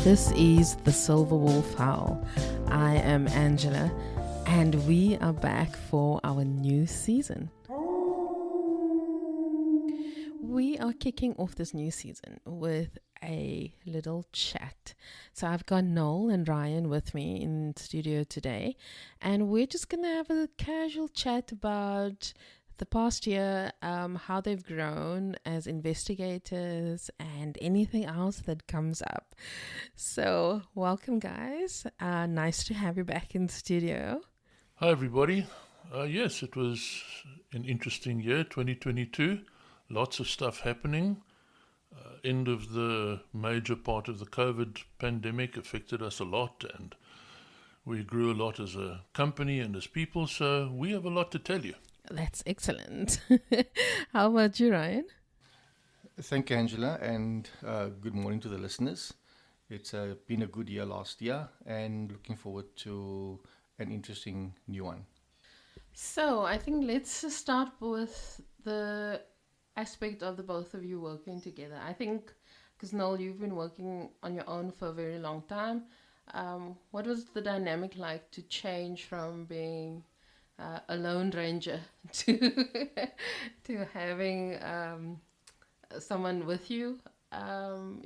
This is the Silver Wolf Howl. I am Angela, and we are back for our new season. We are kicking off this new season with a little chat. So I've got Noel and Ryan with me in studio today, and we're just going to have a casual chat about the past year, how they've grown as investigators, and anything else that comes up. So welcome, guys. Nice to have you back in the studio. Hi, everybody. Yes, it was an interesting year, 2022. Lots of stuff happening. End of the major part of the COVID pandemic affected us a lot, and we grew a lot as a company and as people, so we have a lot to tell you. That's excellent. How about you, Ryan? Thank you, Angela, and good morning to the listeners. It's been a good year last year, and looking forward to an interesting new one. So I think let's just start with the aspect of the both of you working together. I think, because Noel, you've been working on your own for a very long time. What was the dynamic like to change from being a lone ranger to to having someone with you,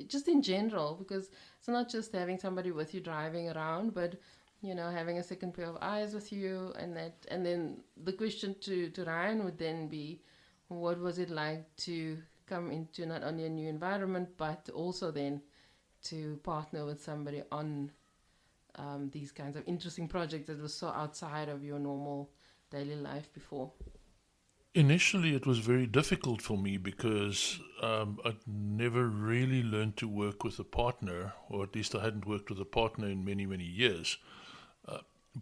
just in general, because it's not just having somebody with you driving around, but having a second pair of eyes with you, and then the question to Ryan would then be, what was it like to come into not only a new environment, but also then to partner with somebody on these kinds of interesting projects that was so outside of your normal daily life before? Initially, it was very difficult for me because I'd never really learned to work with a partner, or at least I hadn't worked with a partner in many, many years.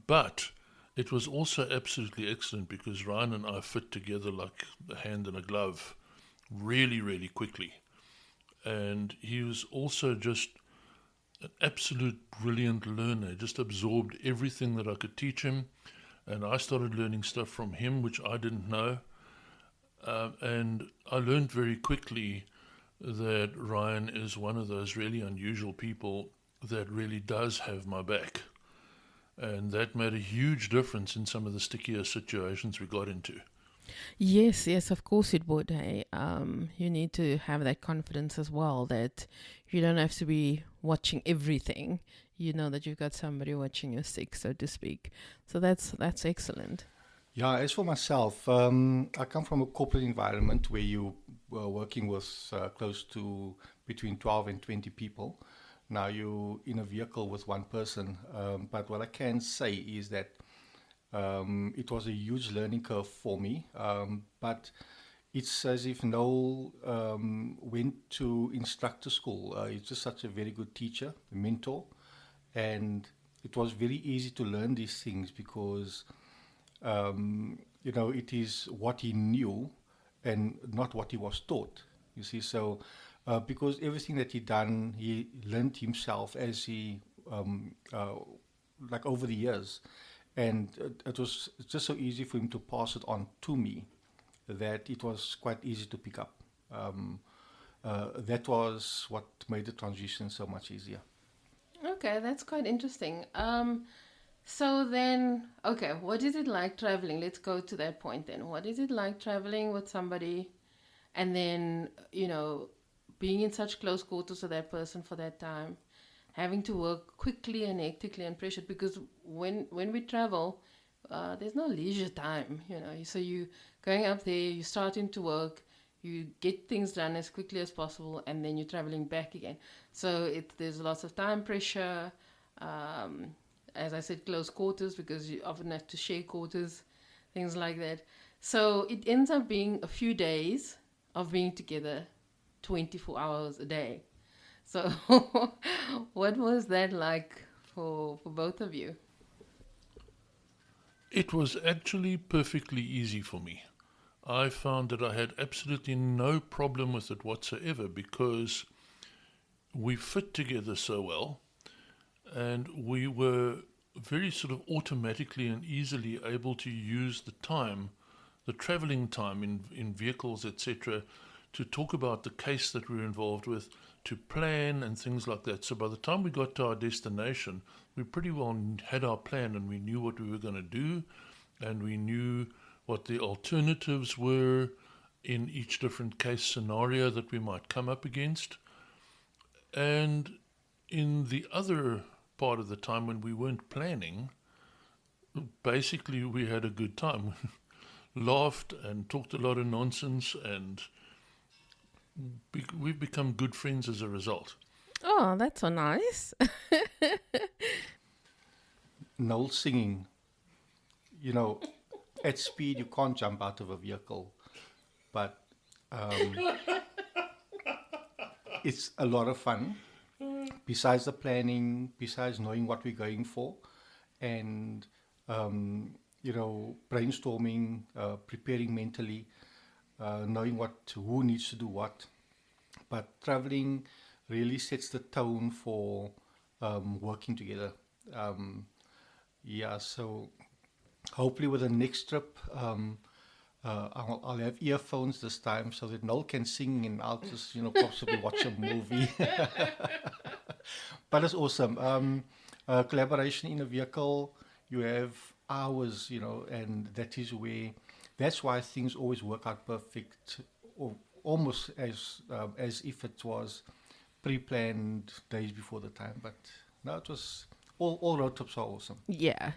But it was also absolutely excellent because Ryan and I fit together like a hand and a glove really, really quickly. And he was also just an absolute brilliant learner, just absorbed everything that I could teach him. And I started learning stuff from him, which I didn't know. And I learned very quickly that Ryan is one of those really unusual people that really does have my back. And that made a huge difference in some of the stickier situations we got into. Yes, of course it would. Hey, you need to have that confidence as well, that you don't have to be watching everything. You know that you've got somebody watching your six, so to speak. So that's excellent. Yeah, as for myself, I come from a corporate environment where you were working with close to between 12 and 20 people. Now you're in a vehicle with one person, but what I can say is that it was a huge learning curve for me, but it's as if Noel went to instructor school. He's just such a very good teacher, a mentor, and it was very easy to learn these things because, it is what he knew and not what he was taught, you see. So because everything that he done, he learned himself as he, like over the years. And it was just so easy for him to pass it on to me that it was quite easy to pick up. That was what made the transition so much easier. Okay, that's quite interesting. So then, okay, what is it like traveling? Let's go to that point then. What is it like traveling with somebody and then, being in such close quarters with that person for that time, having to work quickly and hectically and pressured, because when we travel, there's no leisure time, So you going up there, you're starting to work, you get things done as quickly as possible, and then you're traveling back again. So there's lots of time pressure. As I said, close quarters, because you often have to share quarters, things like that. So it ends up being a few days of being together 24 hours a day. So what was that like for both of you? It was actually perfectly easy for me. I found that I had absolutely no problem with it whatsoever because we fit together so well, and we were very sort of automatically and easily able to use the traveling time in vehicles, etc., to talk about the case that we were involved with, to plan and things like that. So by the time we got to our destination, we pretty well had our plan and we knew what we were going to do, and we knew what the alternatives were in each different case scenario that we might come up against. And in the other part of the time when we weren't planning, basically we had a good time. Laughed and talked a lot of nonsense, and we've become good friends as a result. Oh, that's so nice. Noel singing, you know, at speed you can't jump out of a vehicle, but it's a lot of fun. Besides the planning, besides knowing what we're going for, and you know, brainstorming, preparing mentally, knowing who needs to do what. But traveling really sets the tone for working together. Yeah, so hopefully with the next trip, I'll have earphones this time so that Noel can sing and I'll just, you know, possibly watch a movie. But it's awesome. Collaboration in a vehicle, you have hours, you know, and that's why things always work out perfect, or almost as if it was pre-planned days before the time. But no, it was all road trips are awesome. Yeah,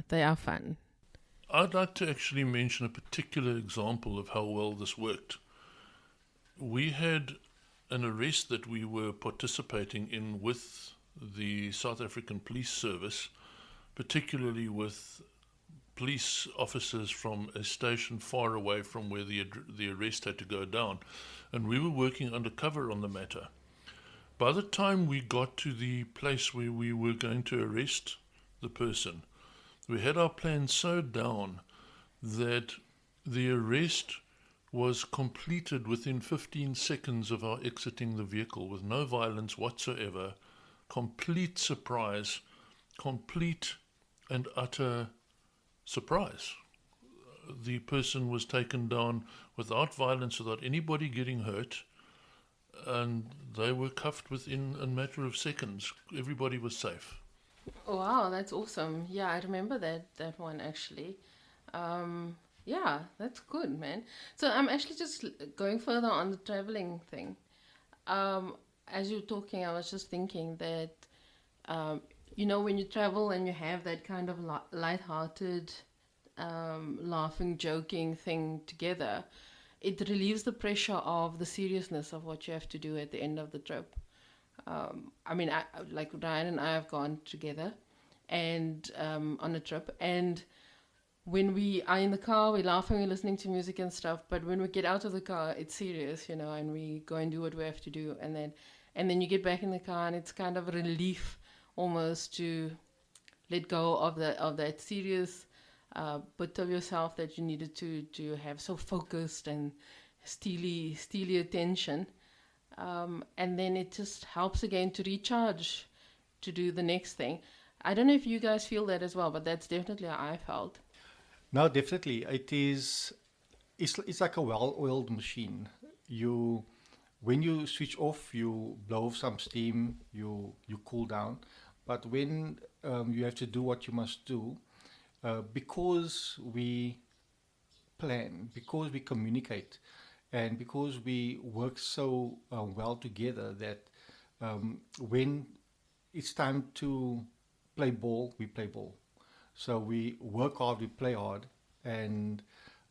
they are fun. I'd like to actually mention a particular example of how well this worked. We had an arrest that we were participating in with the South African Police Service, particularly with police officers from a station far away from where the arrest had to go down, and we were working undercover on the matter. By the time we got to the place where we were going to arrest the person, we had our plan so down that the arrest was completed within 15 seconds of our exiting the vehicle, with no violence whatsoever, complete surprise, complete and utter surprise. The person was taken down without violence, without anybody getting hurt, and they were cuffed within a matter of seconds. Everybody was safe. Wow, that's awesome. Yeah, I remember that one actually. Yeah, that's good, man. So I'm actually just going further on the traveling thing. As you're talking, I was just thinking that, you know, when you travel and you have that kind of light-hearted, laughing, joking thing together, it relieves the pressure of the seriousness of what you have to do at the end of the trip. I mean, like Ryan and I have gone together and on a trip, and when we are in the car, we're laughing, we're listening to music and stuff, but when we get out of the car, it's serious, you know, and we go and do what we have to do, and then you get back in the car, and it's kind of a relief almost to let go of that serious bit of yourself that you needed to have so focused and steely attention. And then it just helps again to recharge, to do the next thing. I don't know if you guys feel that as well, but that's definitely how I felt. No, definitely. It's like a well-oiled machine. When you switch off, you blow off some steam, you cool down. But when you have to do what you must do, because we plan, because we communicate, and because we work so well together, that when it's time to play ball, we play ball. So we work hard, we play hard, and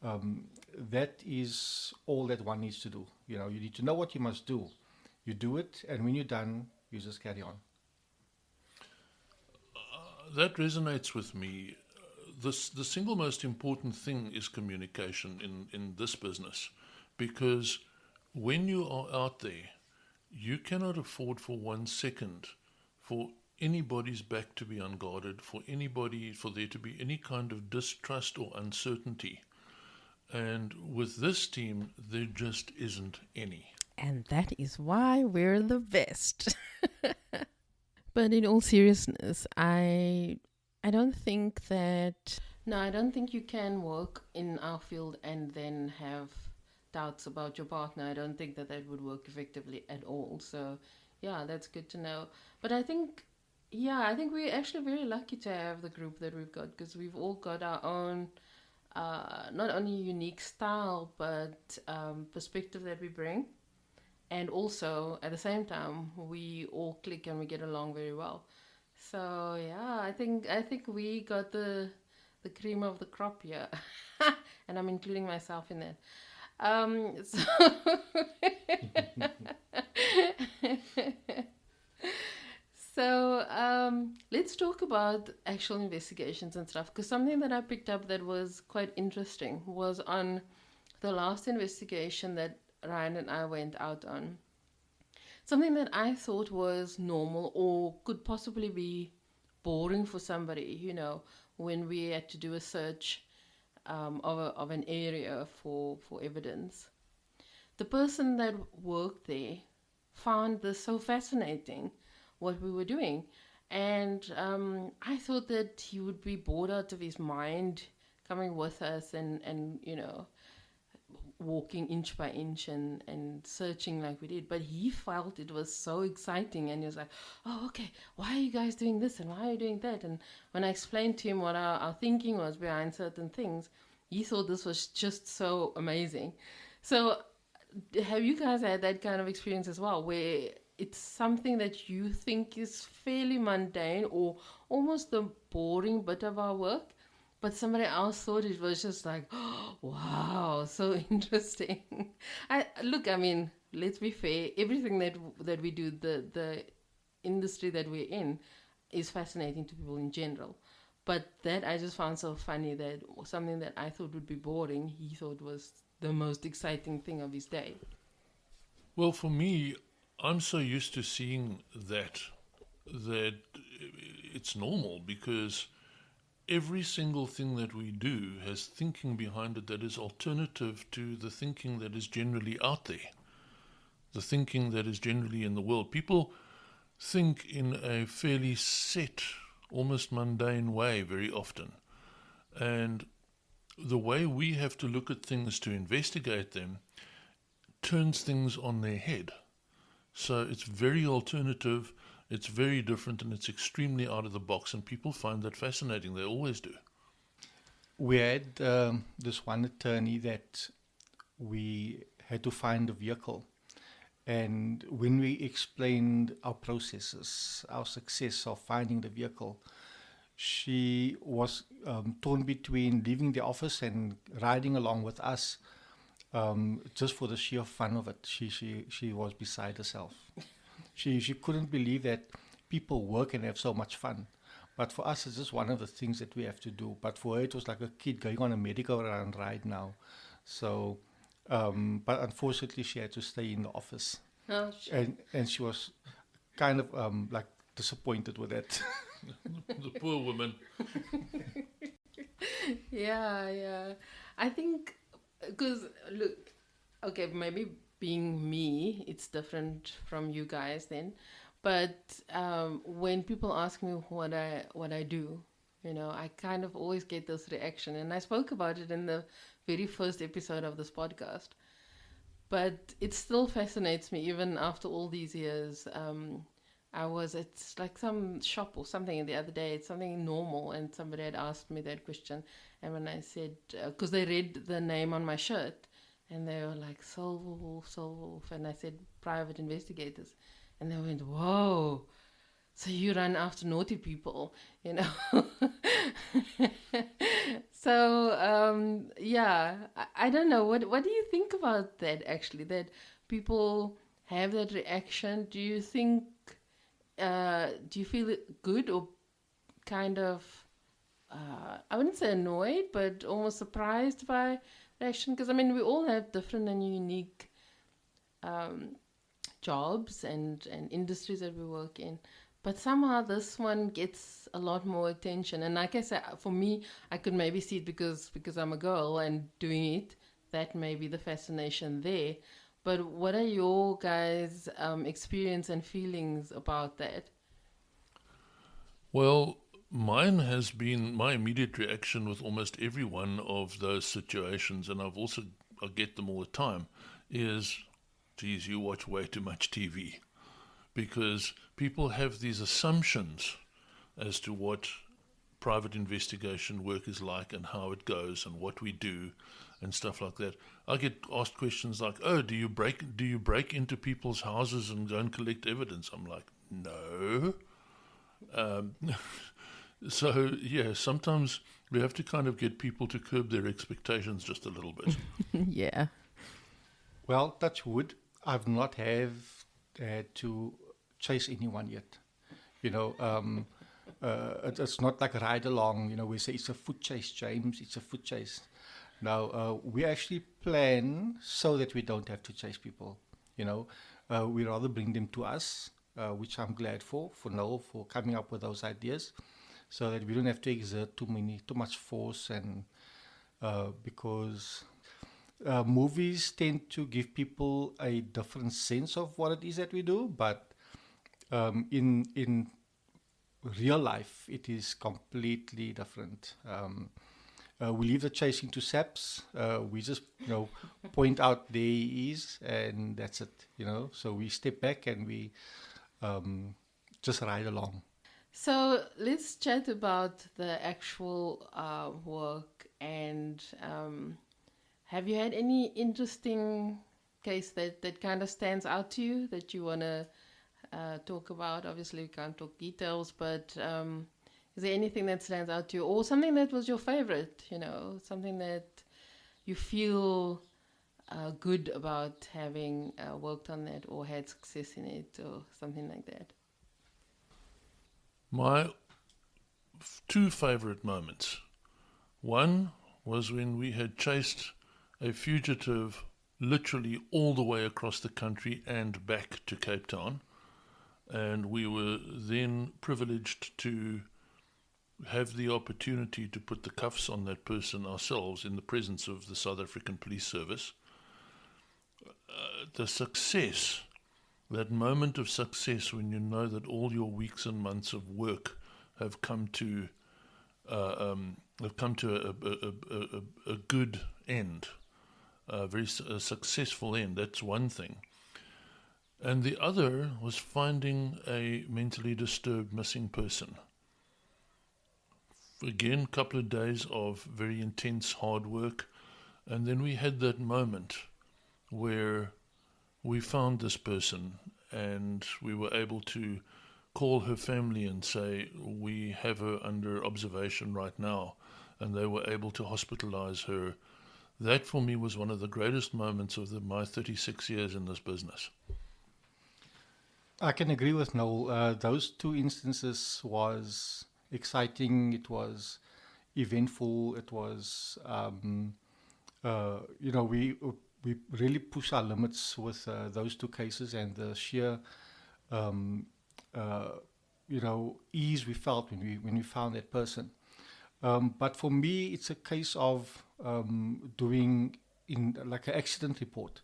that is all that one needs to do. You know, you need to know what you must do. You do it, and when you're done, you just carry on. That resonates with me. The single most important thing is communication in this business, because when you are out there, you cannot afford for 1 second for anybody's back to be unguarded, for there to be any kind of distrust or uncertainty. And with this team, there just isn't any. And that is why we're the best. But in all seriousness, I don't think you can work in our field and then have doubts about your partner. I don't think that would work effectively at all. So yeah, that's good to know. But I think, yeah, I think we're actually very lucky to have the group that we've got because we've all got our own, not only unique style, but perspective that we bring. And also, at the same time, we all click and we get along very well. So yeah, I think we got the cream of the crop here, and I'm including myself in that. So let's talk about actual investigations and stuff. Because something that I picked up that was quite interesting was on the last investigation that Ryan and I went out on. Something that I thought was normal or could possibly be boring for somebody, when we had to do a search of an area for evidence. The person that worked there found this so fascinating, what we were doing. And I thought that he would be bored out of his mind coming with us and walking inch by inch and searching like we did. But he felt it was so exciting and he was like, oh, okay, why are you guys doing this and why are you doing that? And when I explained to him what our thinking was behind certain things, he thought this was just so amazing. So have you guys had that kind of experience as well, where it's something that you think is fairly mundane or almost the boring bit of our work, but somebody else thought it was just like, oh, wow, so interesting. I mean, let's be fair. Everything that we do, the industry that we're in, is fascinating to people in general. But that I just found so funny that something that I thought would be boring, he thought was the most exciting thing of his day. Well, for me, I'm so used to seeing that it's normal because every single thing that we do has thinking behind it that is alternative to the thinking that is generally out there, the thinking that is generally in the world. People think in a fairly set, almost mundane way very often. And the way we have to look at things to investigate them turns things on their head. So it's very alternative, it's very different, and it's extremely out of the box, and people find that fascinating. They always do. We had this one attorney that we had to find a vehicle. And when we explained our processes, our success of finding the vehicle, she was torn between leaving the office and riding along with us just for the sheer fun of it. She was beside herself. She couldn't believe that people work and have so much fun. But for us, it's just one of the things that we have to do. But for her, it was like a kid going on a merry-go-round ride now. So, but unfortunately, she had to stay in the office. Oh, sure. And she was kind of like disappointed with that. The poor woman. Yeah. I think, because, look, okay, maybe being me, it's different from you guys then. But when people ask me what I do, I kind of always get this reaction. And I spoke about it in the very first episode of this podcast. But it still fascinates me, even after all these years. It's like some shop or something the other day, it's something normal, and somebody had asked me that question. And when I said, because they read the name on my shirt, and they were like, Solwolf, and I said, private investigators. And they went, whoa, so you run after naughty people, So, yeah, I don't know. What do you think about that, actually, that people have that reaction? Do you think, do you feel good or kind of, I wouldn't say annoyed, but almost surprised by reaction? Because, I mean, we all have different and unique jobs and industries that we work in. But somehow this one gets a lot more attention. And like I said, for me, I could maybe see it because I'm a girl and doing it. That may be the fascination there. But what are your guys' experience and feelings about that? Well, mine has been my immediate reaction with almost every one of those situations, and I get them all the time, is, geez, you watch way too much TV. because people have these assumptions as to what private investigation work is like and how it goes and what we do and stuff like that. I get asked questions like, "Oh, do you break into people's houses and go and collect evidence?" I'm like, "No." Um, so yeah, sometimes we have to kind of get people to curb their expectations just a little bit. Yeah. Well, touch wood, I've not had to chase anyone yet. You know, it's not like a ride along. You know, we say it's a foot chase, James. It's a foot chase. Now, we actually plan so that we don't have to chase people. You know, we rather bring them to us, which I'm glad for Noel for coming up with those ideas, so that we don't have to exert too much force, and because movies tend to give people a different sense of what it is that we do, but in real life, it is completely different. We leave the chasing to SAPs. We just, point out there he is, and that's it. So we step back and we just ride along. So let's chat about the actual work. And have you had any interesting case that kind of stands out to you that you want to talk about? Obviously, we can't talk details, but is there anything that stands out to you, or something that was your favorite? Something that you feel good about having worked on that or had success in it, or something like that? My two favorite moments. One was when we had chased a fugitive literally all the way across the country and back to Cape Town. And we were then privileged to have the opportunity to put the cuffs on that person ourselves in the presence of the South African Police Service. The success, that moment of success when you know that all your weeks and months of work have come to a good end, a very successful end. That's one thing. And the other was finding a mentally disturbed missing person. Again, a couple of days of very intense hard work, and then we had that moment where we found this person and we were able to call her family and say, "We have her under observation right now," and they were able to hospitalize her. That for me was one of the greatest moments of my 36 years in this business. I can agree with Noel. Those two instances was exciting. It was eventful. It was, we really push our limits with those two cases, and the sheer, ease we felt when we found that person. But for me, it's a case of doing in like an accident report,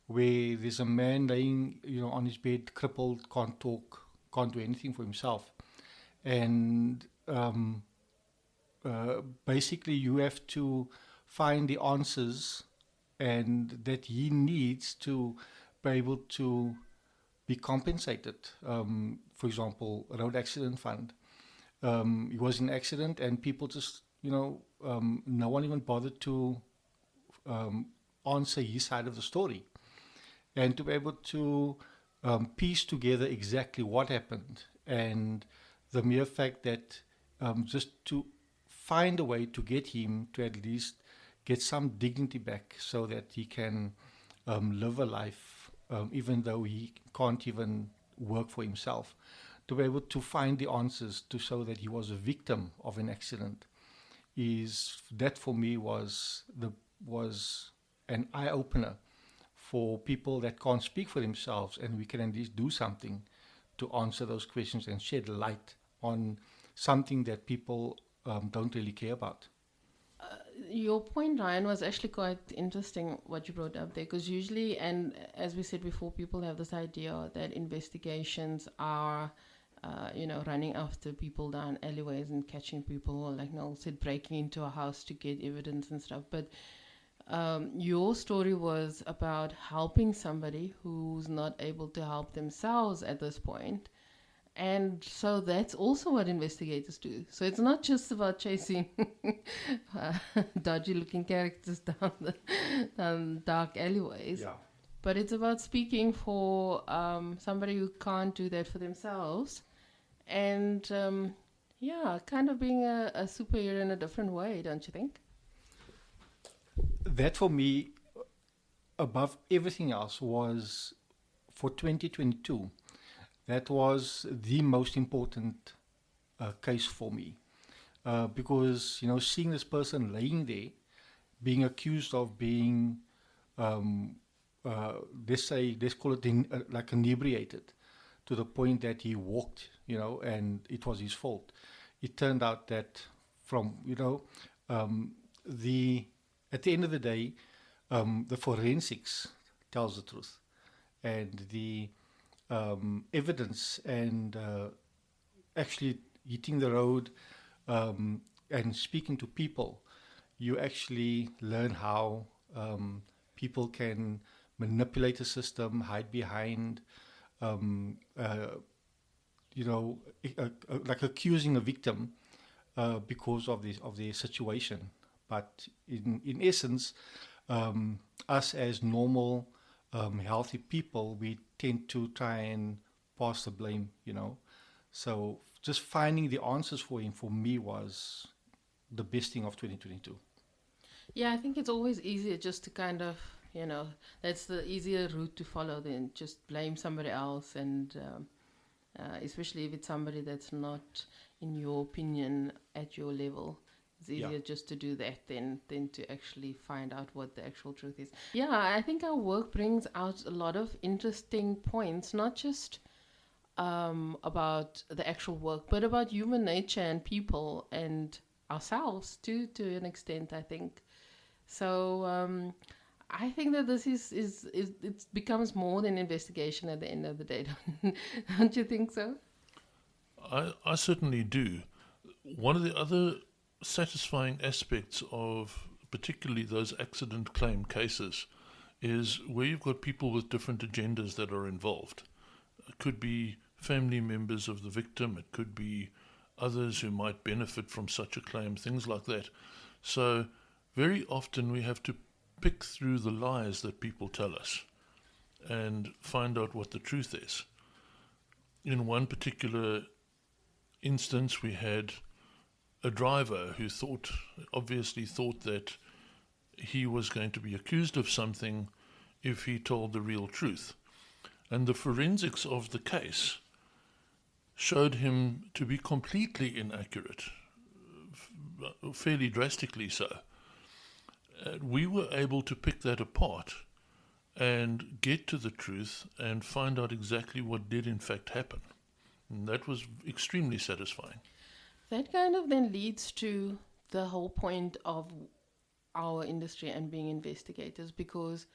where there's a man laying, on his bed, crippled, can't talk, can't do anything for himself. And basically you have to find the answers and that he needs to be able to be compensated. For example, a road accident fund. He was in an accident and people just, no one even bothered to answer his side of the story. And to be able to piece together exactly what happened, and the mere fact that just to find a way to get him to at least get some dignity back so that he can live a life, even though he can't even work for himself, to be able to find the answers to show that he was a victim of an accident, that for me was an eye-opener for people that can't speak for themselves, and we can at least do something to answer those questions and shed light on something that people don't really care about. Your point, Ryan, was actually quite interesting what you brought up there, because usually, and as we said before, people have this idea that investigations are, running after people down alleyways and catching people, or like Noel said, breaking into a house to get evidence and stuff. But Your story was about helping somebody who's not able to help themselves at this point. And so that's also what investigators do. So it's not just about chasing dodgy looking characters down dark alleyways, Yeah. but it's about speaking for somebody who can't do that for themselves. And yeah, kind of being a superhero in a different way, don't you think? That for me, above everything else, was for 2022. That was the most important case for me. Because, seeing this person laying there, being accused of being, um, let's call it like inebriated, to the point that he walked, and it was his fault. It turned out that from, um, the at the end of the day, the forensics tells the truth, and the evidence and actually hitting the road and speaking to people, you actually learn how people can manipulate a system, hide behind, um, uh, like accusing a victim because of their situation. But in essence, us as normal, healthy people, we tend to try and pass the blame. So just finding the answers for him, for me, was the best thing of 2022. Yeah, I think it's always easier just to kind of, that's the easier route to follow than just blame somebody else. And especially if it's somebody that's not, in your opinion, at your level. It's easier just to do that than to actually find out what the actual truth is. Yeah, I think our work brings out a lot of interesting points, not just about the actual work, but about human nature and people and ourselves too, to an extent, I think. So I think that this is it becomes more than investigation at the end of the day. Don't you think so? I certainly do. One of the other satisfying aspects of particularly those accident claim cases is where you've got people with different agendas that are involved. It could be family members of the victim, it could be others who might benefit from such a claim, things like that. So very often we have to pick through the lies that people tell us and find out what the truth is. In one particular instance, we had a driver who obviously thought that he was going to be accused of something if he told the real truth. And the forensics of the case showed him to be completely inaccurate, fairly drastically so. We were able to pick that apart and get to the truth and find out exactly what did in fact happen. And that was extremely satisfying. That kind of then leads to the whole point of our industry and being investigators, because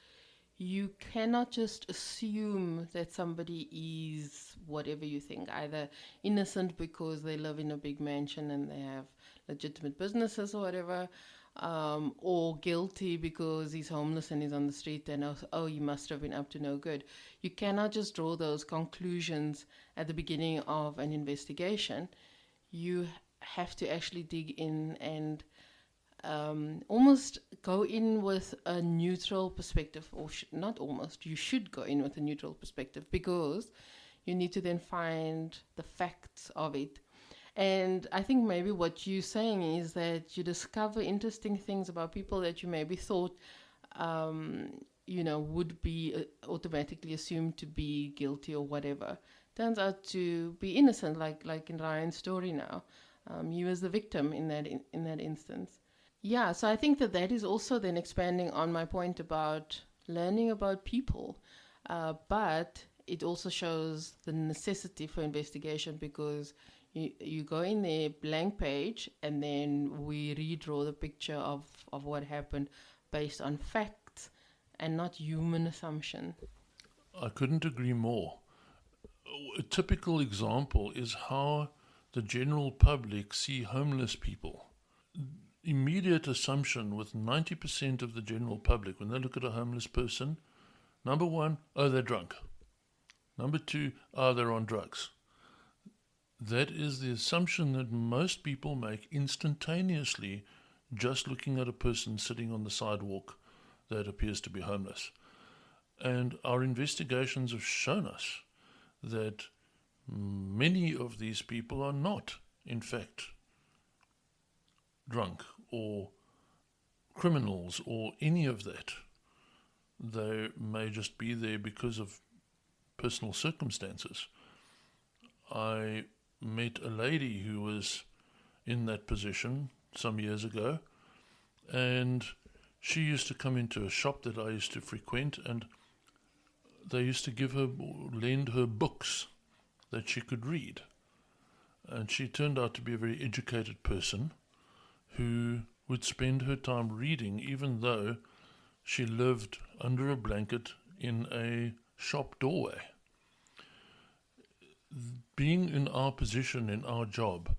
you cannot just assume that somebody is whatever you think, either innocent because they live in a big mansion and they have legitimate businesses or whatever, or guilty because he's homeless and he's on the street and he must have been up to no good. You cannot just draw those conclusions at the beginning of an investigation. You have to actually dig in and almost go in with a neutral perspective, or not almost, you should go in with a neutral perspective, because you need to then find the facts of it. And I think maybe what you're saying is that you discover interesting things about people that you maybe thought, would be automatically assumed to be guilty or whatever. Turns out to be innocent, like in Ryan's story now. He was the victim in that instance. Yeah, so I think that is also then expanding on my point about learning about people, but it also shows the necessity for investigation, because you go in there blank page and then we redraw the picture of what happened based on facts and not human assumption. I couldn't agree more. A typical example is how the general public see homeless people. immediate assumption with 90% of the general public when they look at a homeless person. Number one, oh, they're drunk. Number two, oh, they're on drugs. That is the assumption that most people make instantaneously just looking at a person sitting on the sidewalk that appears to be homeless. And our investigations have shown us that many of these people are not, in fact, drunk or criminals or any of that. They may just be there because of personal circumstances. I met a lady who was in that position some years ago, and she used to come into a shop that I used to frequent, and they used to lend her books that she could read. And she turned out to be a very educated person who would spend her time reading, even though she lived under a blanket in a shop doorway. Being in our position, in our job,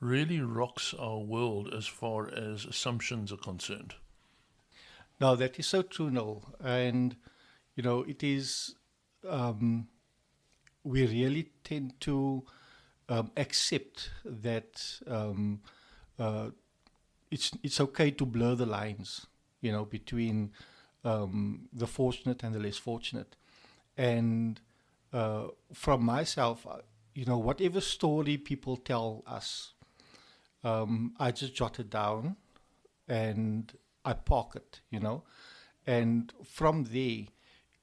really rocks our world as far as assumptions are concerned. No, that is so true, Noel. And, it is, we really tend to accept that it's okay to blur the lines, between the fortunate and the less fortunate. And from myself, whatever story people tell us, I just jot it down and I park it, And from there,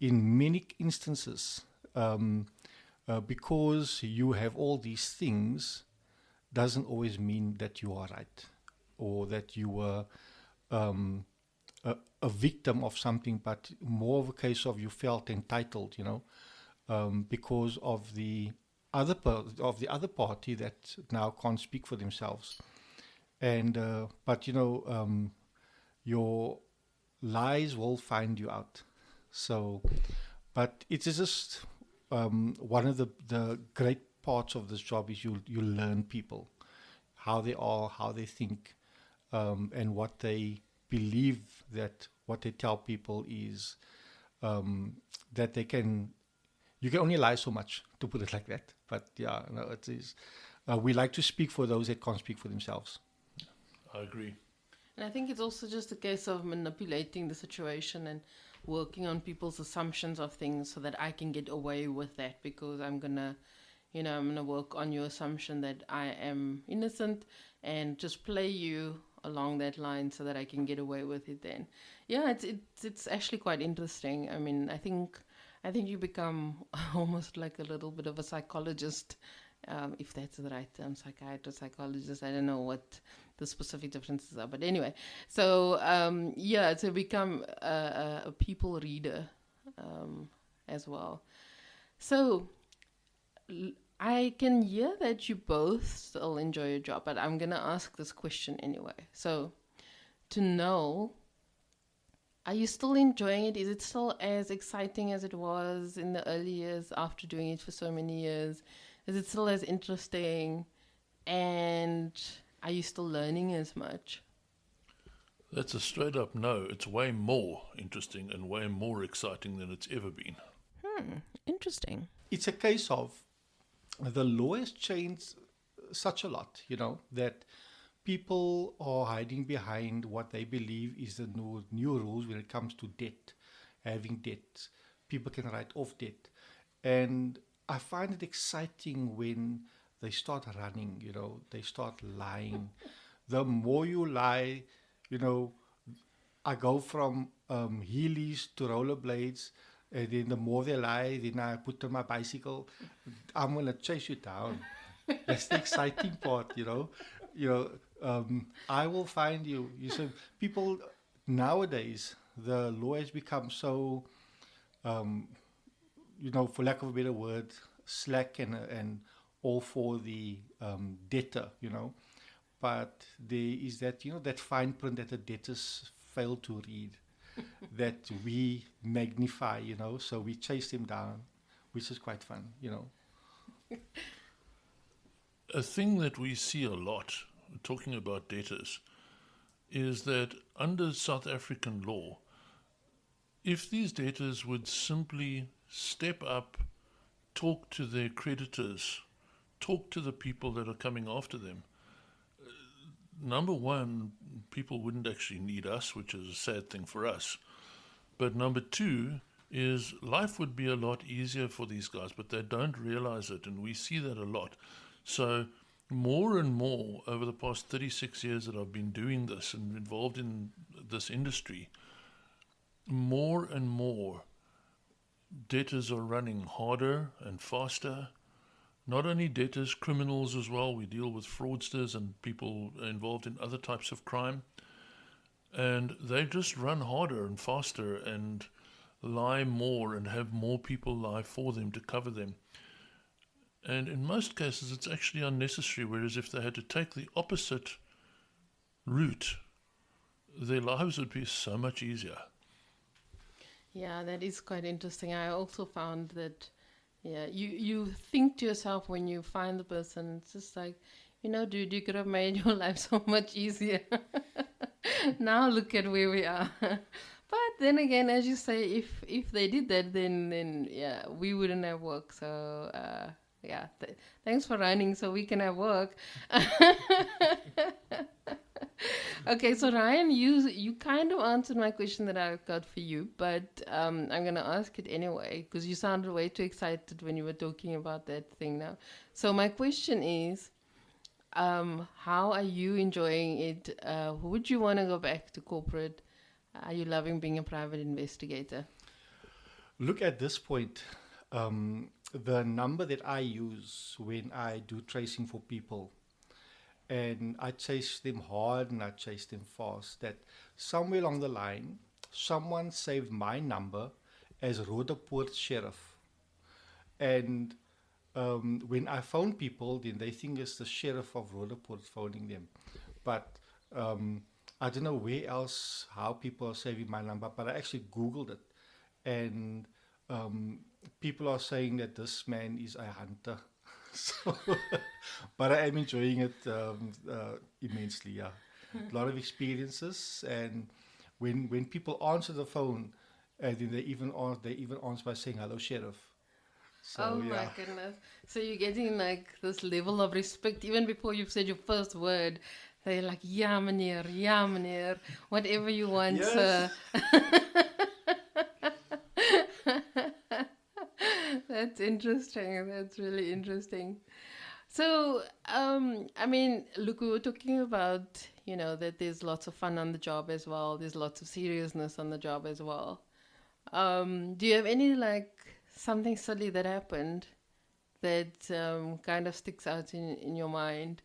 in many instances, because you have all these things, doesn't always mean that you are right or that you were a victim of something, but more of a case of you felt entitled, because of the other party that now can't speak for themselves. And but your lies will find you out. So, but it is just one of the great parts of this job is you learn people, how they are, how they think, and what they believe, that what they tell people is that you can only lie so much, to put it like that. But yeah, no, it is. We like to speak for those that can't speak for themselves. I agree. And I think it's also just a case of manipulating the situation and working on people's assumptions of things so that I can get away with that, because I'm gonna work on your assumption that I am innocent and just play you along that line so that I can get away with it then. Yeah, it's actually quite interesting. I mean, I think you become almost like a little bit of a psychologist, if that's the right term, psychiatrist, psychologist. I don't know what the specific differences are, but anyway. So to become a people reader as well. So I can hear that you both still enjoy your job, but I'm gonna ask this question anyway. So to know, are you still enjoying it? Is it still as exciting as it was in the early years after doing it for so many years? Is it still as interesting? And are you still learning as much? That's a straight up no. It's way more interesting and way more exciting than it's ever been. Interesting. It's a case of the law has changed such a lot, that people are hiding behind what they believe is the new rules when it comes to debt, having debt. People can write off debt. And I find it exciting when they start running, they start lying. The more you lie, I go from Heelys to rollerblades, and then the more they lie, then I put on my bicycle. I'm going to chase you down. That's the exciting part, I will find you. You see, people nowadays, the law has become so, for lack of a better word, slack and all for the debtor, But there is that, that fine print that the debtors fail to read, that we magnify, so we chase them down, which is quite fun, A thing that we see a lot, talking about debtors, is that under South African law, if these debtors would simply step up, talk to their creditors, talk to the people that are coming after them, number one, people wouldn't actually need us, which is a sad thing for us. But number two is life would be a lot easier for these guys, but they don't realize it, and we see that a lot. So more and more over the past 36 years that I've been doing this and involved in this industry, more and more debtors are running harder and faster. Not only debtors, criminals as well. We deal with fraudsters and people involved in other types of crime. And they just run harder and faster and lie more and have more people lie for them to cover them. And in most cases, it's actually unnecessary, whereas if they had to take the opposite route, their lives would be so much easier. Yeah, that is quite interesting. I also found that, yeah, you think to yourself when you find the person, it's just like, dude, you could have made your life so much easier. Now look at where we are. But then again, as you say, if they did that, then yeah, we wouldn't have work. So yeah, thanks for running so we can have work. Okay, so Ryan, you kind of answered my question that I've got for you, but I'm going to ask it anyway because you sounded way too excited when you were talking about that thing now. So my question is, how are you enjoying it? Would you want to go back to corporate? Are you loving being a private investigator? Look, at this point, the number that I use when I do tracing for people, and I chase them hard and I chase them fast, that somewhere along the line, someone saved my number as Roodepoort Sheriff. And when I phone people, then they think it's the Sheriff of Roodepoort phoning them. But I don't know where else, how people are saving my number, but I actually Googled it. And people are saying that this man is a hunter. So, but I am enjoying it immensely. Yeah, a lot of experiences, and when people answer the phone, then they even answer by saying hello, Sheriff. So, oh my goodness! So you're getting like this level of respect even before you've said your first word. They're like, yeah, meneer, whatever you want, sir. That's interesting. That's really interesting. So, I mean, look, we were talking about, that there's lots of fun on the job as well. There's lots of seriousness on the job as well. Do you have any, something silly that happened that kind of sticks out in your mind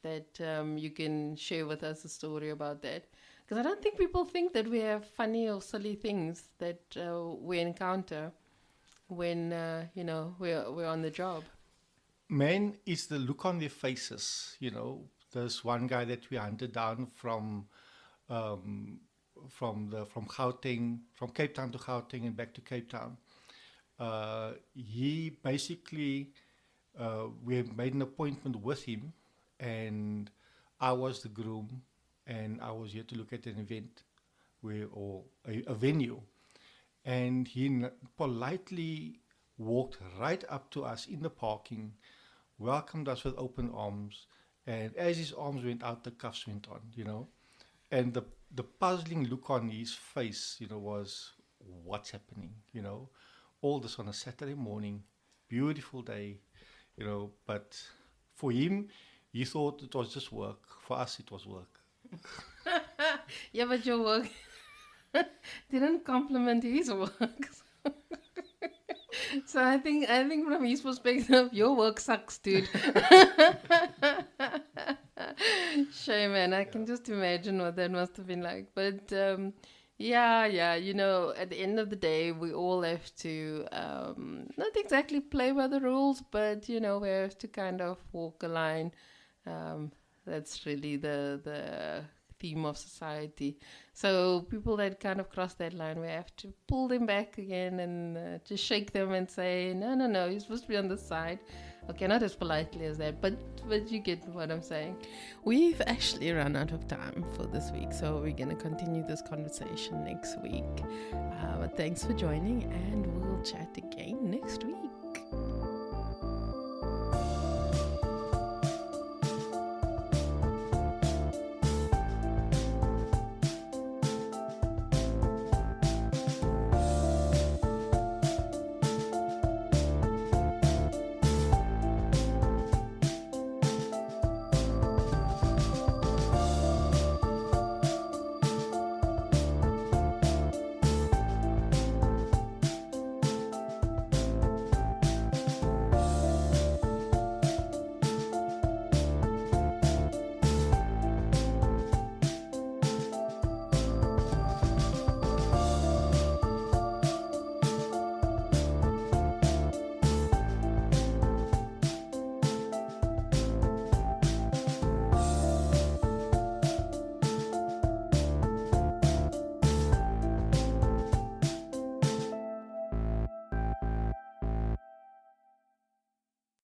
that you can share with us a story about that? Because I don't think people think that we have funny or silly things that we encounter when we're on the job. Man, it's the look on their faces. There's one guy that we hunted down from Gauteng, from Cape Town to Gauteng and back to Cape Town. He basically, we made an appointment with him, and I was the groom, and I was here to look at an event or a venue. And he politely walked right up to us in the parking, welcomed us with open arms, and as his arms went out, the cuffs went on, And the puzzling look on his face, was, what's happening, All this on a Saturday morning, beautiful day, but for him, he thought it was just work. For us, it was work. Yeah, but your work didn't compliment his work. So I think from his perspective, your work sucks, dude. Shame, man. I can just imagine what that must have been like. But yeah, at the end of the day, we all have to not exactly play by the rules, but we have to kind of walk a line. That's really the theme of society. So people that kind of cross that line, we have to pull them back again and just shake them and say, no, you're supposed to be on this side. Okay, not as politely as that, but you get what I'm saying. We've actually run out of time for this week, so we're going to continue this conversation next week. But thanks for joining, and we'll chat again next week.